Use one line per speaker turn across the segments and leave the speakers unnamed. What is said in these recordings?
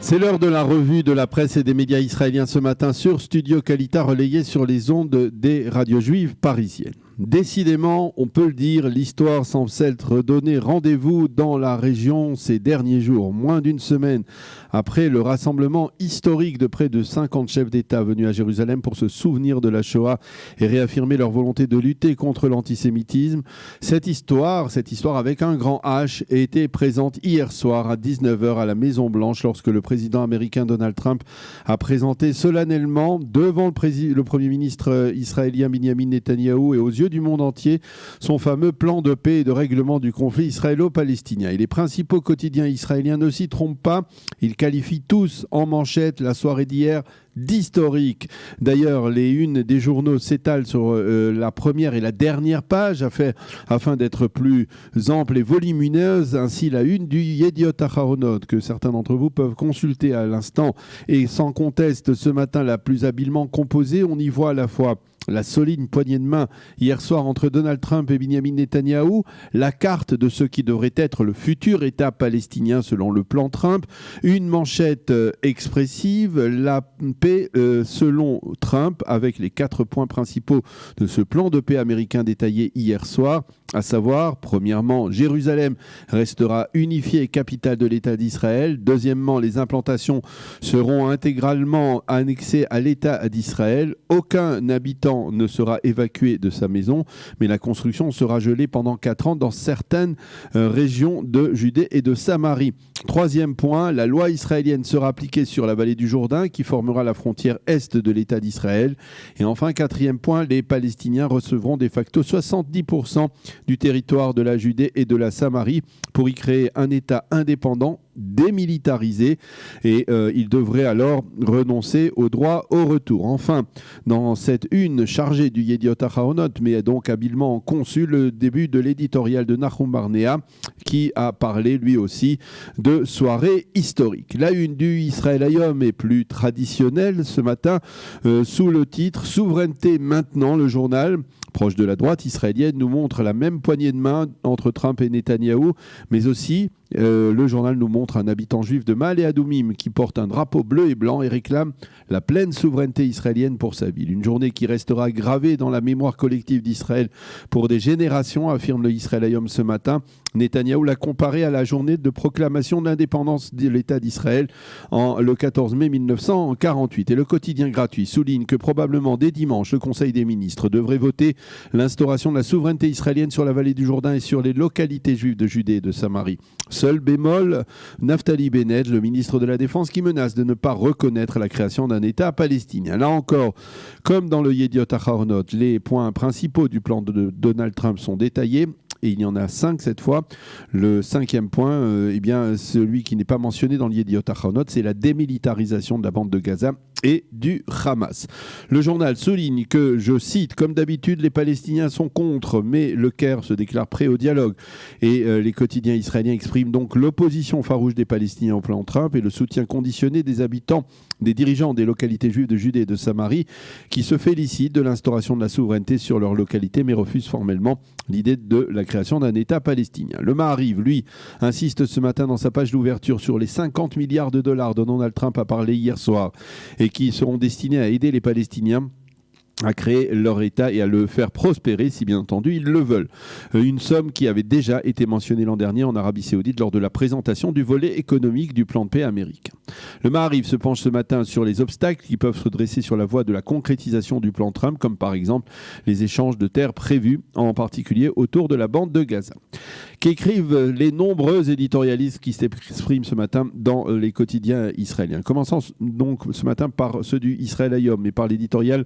C'est l'heure de la revue de la presse et des médias israéliens ce matin sur Studio Kalita, relayé sur les ondes des radios juives parisiennes. Décidément, on peut le dire, l'histoire semble s'être donné rendez-vous dans la région ces derniers jours. Moins d'une semaine après le rassemblement historique de près de 50 chefs d'État venus à Jérusalem pour se souvenir de la Shoah et réaffirmer leur volonté de lutter contre l'antisémitisme, cette histoire avec un grand H, était présente hier soir à 19h à la Maison-Blanche lorsque le président américain Donald Trump a présenté solennellement devant le Premier ministre israélien Benjamin Netanyahou et aux yeux du monde entier son fameux plan de paix et de règlement du conflit israélo-palestinien. Et les principaux quotidiens israéliens ne s'y trompent pas, ils qualifient tous en manchette la soirée d'hier d'historique. D'ailleurs, les unes des journaux s'étalent sur la première et la dernière page afin d'être plus ample et volumineuse. Ainsi, la une du Yediot Aharonot, que certains d'entre vous peuvent consulter à l'instant, et sans conteste ce matin la plus habilement composée. On y voit à la fois la solide poignée de main hier soir entre Donald Trump et Benjamin Netanyahou, la carte de ce qui devrait être le futur État palestinien selon le plan Trump, une manchette expressive, la paix selon Trump, avec les 4 points principaux de ce plan de paix américain détaillé hier soir, à savoir, premièrement, Jérusalem restera unifiée et capitale de l'État d'Israël. Deuxièmement, les implantations seront intégralement annexées à l'État d'Israël. Aucun habitant ne sera évacué de sa maison, mais la construction sera gelée pendant 4 ans dans certaines régions de Judée et de Samarie. Troisième point, la loi israélienne sera appliquée sur la vallée du Jourdain qui formera la frontière est de l'État d'Israël. Et enfin, quatrième point, les Palestiniens recevront de facto 70% du territoire de la Judée et de la Samarie pour y créer un État indépendant, démilitarisé, et ils devraient alors renoncer au droit au retour. Enfin, dans cette une chargée du Yediot Aharonot, mais donc habilement conçu, le début de l'éditorial de Nahum Barnea, qui a parlé lui aussi de soirée historique. La une du Israël Hayom est plus traditionnelle ce matin, sous le titre « Souveraineté maintenant ». Le journal proche de la droite israélienne nous montre la même poignée de main entre Trump et Netanyahou, mais aussi le journal nous montre un habitant juif de Ma'ale Adoumim qui porte un drapeau bleu et blanc et réclame la pleine souveraineté israélienne pour sa ville. Une journée qui restera gravée dans la mémoire collective d'Israël pour des générations, affirme le Israël Hayom ce matin. Netanyahou l'a comparé à la journée de proclamation de l'indépendance de l'État d'Israël le 14 mai 1948. Et le quotidien gratuit souligne que probablement dès dimanche, le Conseil des ministres devrait voter l'instauration de la souveraineté israélienne sur la vallée du Jourdain et sur les localités juives de Judée et de Samarie. Seul bémol, Naftali Bennett, le ministre de la Défense, qui menace de ne pas reconnaître la création d'un État palestinien. Là encore, comme dans le Yediot Aharonot, les points principaux du plan de Donald Trump sont détaillés. Et il y en a 5 cette fois. Le 5e point, celui qui n'est pas mentionné dans le Yediot Aharonot, c'est la démilitarisation de la bande de Gaza et du Hamas. Le journal souligne que, je cite, comme d'habitude, les Palestiniens sont contre, mais le Caire se déclare prêt au dialogue. Et les quotidiens israéliens expriment donc l'opposition farouche des Palestiniens au plan Trump et le soutien conditionné des habitants, des dirigeants des localités juives de Judée et de Samarie, qui se félicitent de l'instauration de la souveraineté sur leur localité, mais refusent formellement l'idée de la création d'un État palestinien. Le Maariv, lui, insiste ce matin dans sa page d'ouverture sur les 50 milliards de dollars dont Donald Trump a parlé hier soir et qui seront destinés à aider les Palestiniens à créer leur État et à le faire prospérer, si bien entendu ils le veulent. Une somme qui avait déjà été mentionnée l'an dernier en Arabie Saoudite lors de la présentation du volet économique du plan de paix américain. Le Maariv se penche ce matin sur les obstacles qui peuvent se dresser sur la voie de la concrétisation du plan Trump, comme par exemple les échanges de terres prévus, en particulier autour de la bande de Gaza. Qu'écrivent les nombreux éditorialistes qui s'expriment ce matin dans les quotidiens israéliens. Commençons donc ce matin par ceux du Israël Hayom et par l'éditorial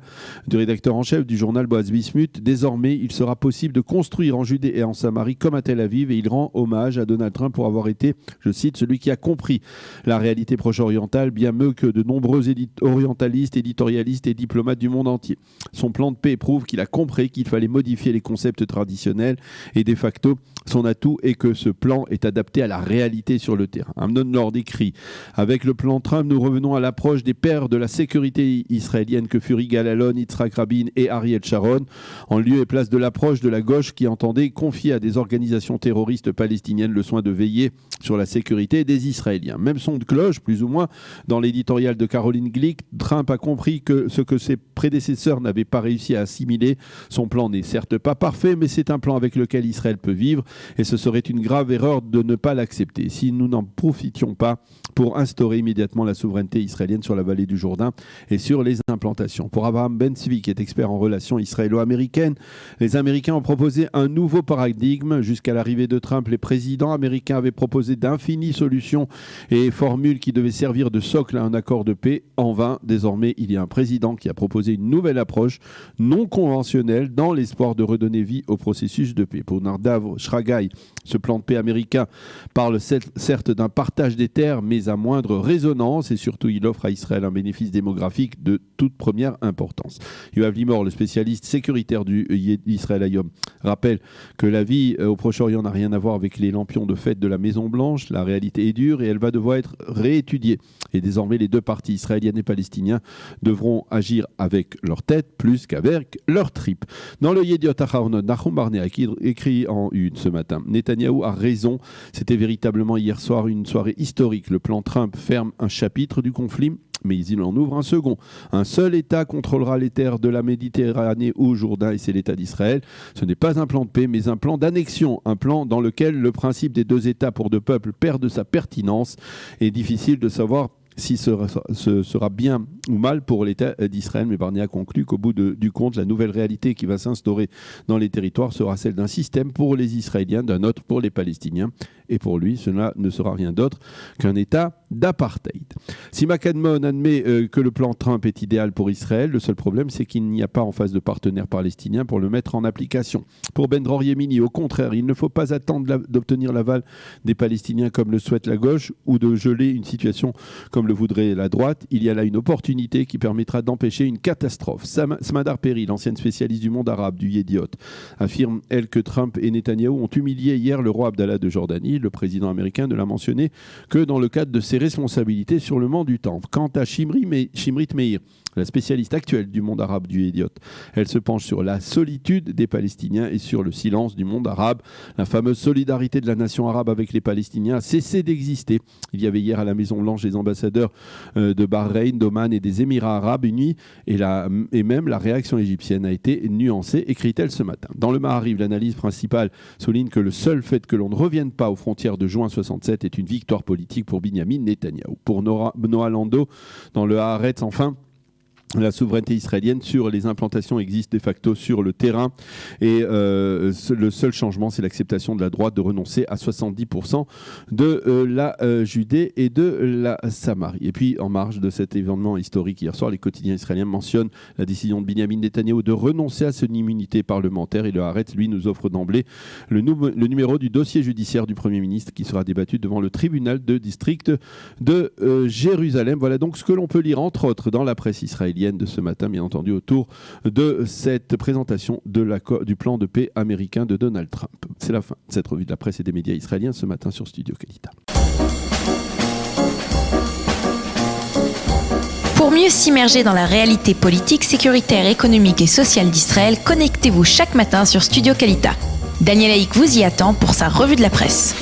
du rédacteur en chef du journal Boaz Bismuth. Désormais, il sera possible de construire en Judée et en Samarie comme à Tel Aviv, et il rend hommage à Donald Trump pour avoir été, je cite, celui qui a compris la réalité proche-orientale bien mieux que de nombreux orientalistes, éditorialistes et diplomates du monde entier. Son plan de paix prouve qu'il a compris qu'il fallait modifier les concepts traditionnels et de facto, son atout est que ce plan est adapté à la réalité sur le terrain. Amnon Lord écrit « Avec le plan Trump, nous revenons à l'approche des pères de la sécurité israélienne que furent Yigal Allon, Yitzhak Rabin et Ariel Sharon, en lieu et place de l'approche de la gauche qui entendait confier à des organisations terroristes palestiniennes le soin de veiller sur la sécurité des Israéliens. Même son de cloche, plus ou moins, Dans l'éditorial de Caroline Glick, Trump a compris que ce que ses prédécesseurs n'avaient pas réussi à assimiler. Son plan n'est certes pas parfait, mais c'est un plan avec lequel Israël peut vivre et ce serait une grave erreur de ne pas l'accepter si nous n'en profitions pas pour instaurer immédiatement la souveraineté israélienne sur la vallée du Jourdain et sur les implantations. Pour Abraham Ben-Tzvi, qui est expert en relations israélo-américaines, les Américains ont proposé un nouveau paradigme. Jusqu'à l'arrivée de Trump, les présidents américains avaient proposé d'infinies solutions et formules qui devaient servir de socle à un accord de paix. En vain, désormais, il y a un président qui a proposé une nouvelle approche non conventionnelle dans l'espoir de redonner vie au processus de paix. Pour Nadav Shragai, ce plan de paix américain parle certes d'un partage des terres, mais à moindre résonance, et surtout il offre à Israël un bénéfice démographique de toute première importance. Yoav Limor, le spécialiste sécuritaire du Israël Hayom, rappelle que la vie au Proche-Orient n'a rien à voir avec les lampions de fête de la Maison-Blanche. La réalité est dure et elle va devoir être réétudiée. Et désormais, les deux parties, israéliennes et palestiniens, devront agir avec leur tête plus qu'avec leur tripe. Dans le Yediot Ahronoth, Nahum Barnea qui écrit en une ce matin, Netanyahou a raison. C'était véritablement hier soir une soirée historique. Le plan Trump ferme un chapitre du conflit, mais il en ouvre un second. Un seul État contrôlera les terres de la Méditerranée au Jourdain et c'est l'État d'Israël. Ce n'est pas un plan de paix, mais un plan d'annexion, un plan dans lequel le principe des deux États pour deux peuples perd de sa pertinence. Et difficile de savoir si ce sera bien ou mal pour l'État d'Israël. Mais Barnea conclut qu'au bout du compte, la nouvelle réalité qui va s'instaurer dans les territoires sera celle d'un système pour les Israéliens, d'un autre pour les Palestiniens. Et pour lui, cela ne sera rien d'autre qu'un État d'apartheid. Si McCadmon admet que le plan Trump est idéal pour Israël, le seul problème, c'est qu'il n'y a pas en face de partenaires palestiniens pour le mettre en application. Pour Ben Dror Yemini, au contraire, il ne faut pas attendre d'obtenir l'aval des Palestiniens comme le souhaite la gauche ou de geler une situation comme le voudrait la droite. Il y a là une opportunité qui permettra d'empêcher une catastrophe. Smadar Peri, l'ancienne spécialiste du monde arabe, du Yediot, affirme, elle, que Trump et Netanyahou ont humilié hier le roi Abdallah de Jordanie. Le président américain ne l'a mentionné que dans le cadre de ses responsabilités sur le mont du Temple. Quant à Shimrit Meir, la spécialiste actuelle du monde arabe du Yediot, elle se penche sur la solitude des Palestiniens et sur le silence du monde arabe. La fameuse solidarité de la nation arabe avec les Palestiniens a cessé d'exister. Il y avait hier à la Maison-Blanche les ambassadeurs de Bahreïn, d'Oman et des Émirats arabes unis et même la réaction égyptienne a été nuancée, écrit-elle ce matin. Dans le Maariv, l'analyse principale souligne que le seul fait que l'on ne revienne pas aux frontières de juin 67 est une victoire politique pour Binyamin Netanyahou. Pour Noah Lando, dans le Haaretz, enfin, la souveraineté israélienne sur les implantations existe de facto sur le terrain et le seul changement, c'est l'acceptation de la droite de renoncer à 70% de la Judée et de la Samarie. Et puis, en marge de cet événement historique hier soir, les quotidiens israéliens mentionnent la décision de Binyamin Netanyahou de renoncer à son immunité parlementaire et le Haaretz, lui, nous offre d'emblée le numéro du dossier judiciaire du Premier ministre qui sera débattu devant le tribunal de district de Jérusalem. Voilà donc ce que l'on peut lire, entre autres, dans la presse israélienne de ce matin, bien entendu, autour de cette présentation du plan de paix américain de Donald Trump. C'est la fin de cette revue de la presse et des médias israéliens ce matin sur Studio Kalita.
Pour mieux s'immerger dans la réalité politique, sécuritaire, économique et sociale d'Israël, connectez-vous chaque matin sur Studio Kalita. Daniel Haïk vous y attend pour sa revue de la presse.